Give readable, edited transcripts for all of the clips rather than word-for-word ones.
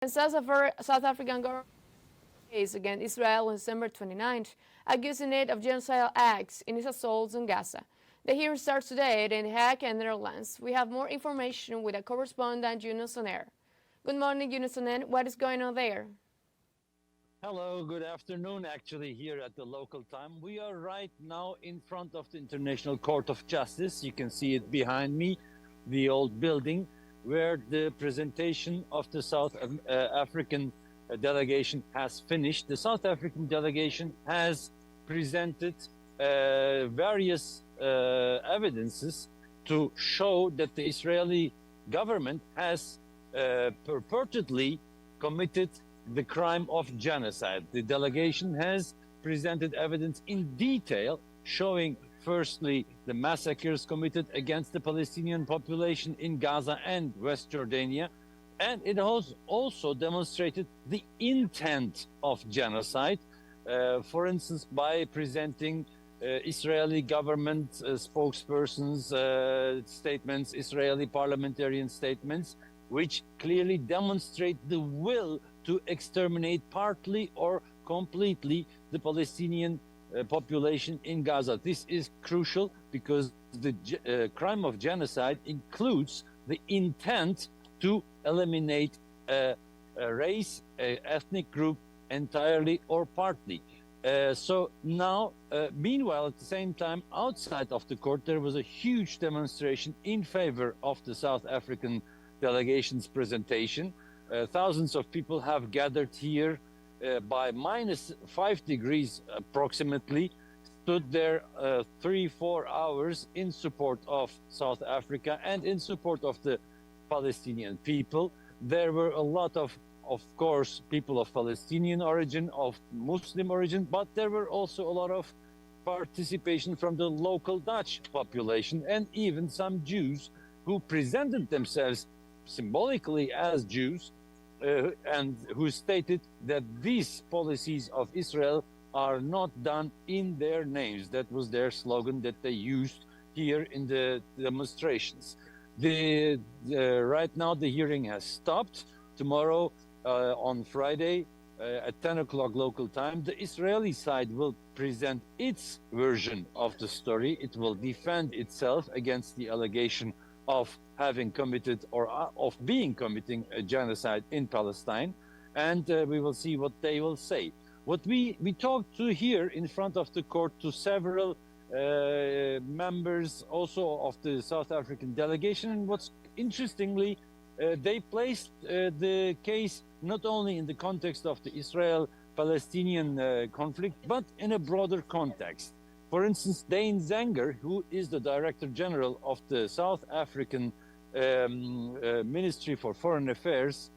South African government case against Israel on December 29th, accusing it of genocidal acts in its assaults on Gaza. The hearing starts today in The Hague and Netherlands. We have more information with our correspondent Yunus Soner. Good morning, Yunus Soner. What is going on there? Hello, good afternoon. Actually, here at the local time, we are right now in front of the International Court of Justice. You can see it behind me, the old building, where the presentation of the South African delegation has finished. The South African delegation has presented various evidences to show that the Israeli government has purportedly committed the crime of genocide. The delegation has presented evidence in detail showing, firstly, the massacres committed against the Palestinian population in Gaza and West Jordania, and it has also demonstrated the intent of genocide, for instance, by presenting Israeli government spokespersons' statements, Israeli parliamentarian statements, which clearly demonstrate the will to exterminate partly or completely the Palestinian population in Gaza. This is crucial because the crime of genocide includes the intent to eliminate a race, an ethnic group entirely or partly. So now, meanwhile, at the same time, outside of the court, there was a huge demonstration in favor of the South African delegation's presentation. Thousands of people have gathered here by -5 degrees approximately, stood there 3-4 hours in support of South Africa and in support of the Palestinian people. There were a lot of course, people of Palestinian origin, of Muslim origin, but there were also a lot of participation from the local Dutch population and even some Jews who presented themselves symbolically as Jews, and who stated that these policies of Israel are not done in their names. That was their slogan that they used here in the demonstrations. Right now the hearing has stopped. Tomorrow, on Friday, at 10 o'clock local time, the Israeli side will present its version of the story. It will defend itself against the allegation of having committed or of committing a genocide in Palestine, and we will see what they will say. What we talked to here in front of the court to several members also of the South African delegation, and what's interestingly, they placed the case not only in the context of the Israel-Palestinian conflict, but in a broader context. For instance, Dane Zenger, who is the Director General of the South African Ministry for Foreign Affairs,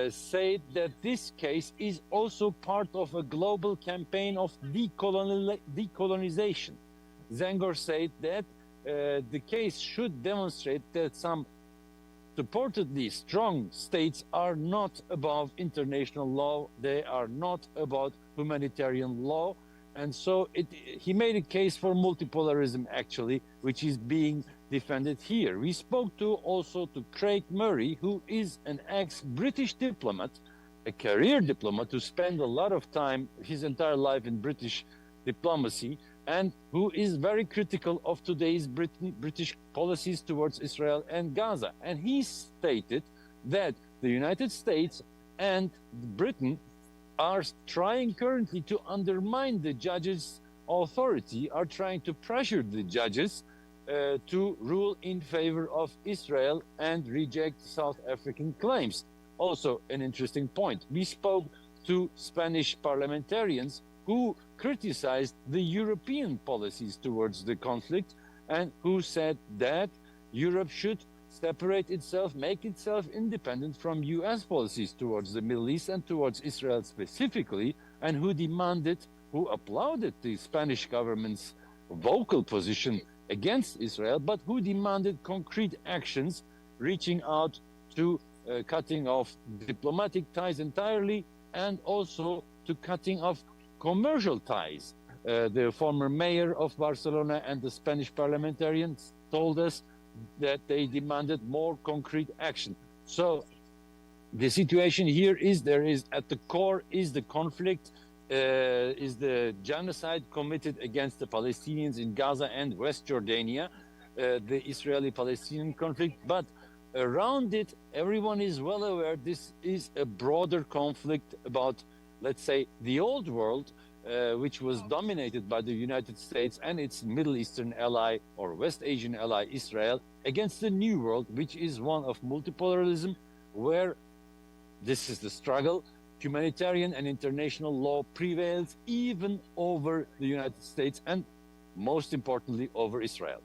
said that this case is also part of a global campaign of decolonization. Zenger said that the case should demonstrate that some purportedly strong states are not above international law, they are not about humanitarian law. And so he made a case for multipolarism, actually, which is being defended here. We spoke also to Craig Murray, who is an ex-British diplomat, a career diplomat who spent a lot of time, his entire life in British diplomacy, and who is very critical of today's British policies towards Israel and Gaza. And he stated that the United States and Britain are trying currently to undermine the judges' authority, are trying to pressure the judges to rule in favor of Israel and reject South African claims. Also an interesting point. We spoke to Spanish parliamentarians who criticized the European policies towards the conflict and who said that Europe should separate itself, make itself independent from US policies towards the Middle East and towards Israel specifically, and who applauded the Spanish government's vocal position against Israel, but who demanded concrete actions reaching out to cutting off diplomatic ties entirely and also to cutting off commercial ties. The former mayor of Barcelona and the Spanish parliamentarians told us that they demanded more concrete action. So The situation here is there is at the core is the conflict, is the genocide committed against the Palestinians in Gaza and West Jordania, the Israeli-Palestinian conflict. But around it, everyone is well aware this is a broader conflict about, let's say, the old world, which was dominated by the United States and its Middle Eastern ally or West Asian ally, Israel, against the new world, which is one of multipolarism, where this is the struggle. Humanitarian and international law prevails even over the United States and, most importantly, over Israel.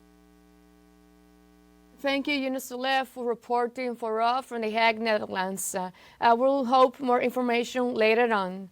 Thank you, Yunus Saleh, for reporting for us from The Hague, Netherlands. We'll hope more information later on.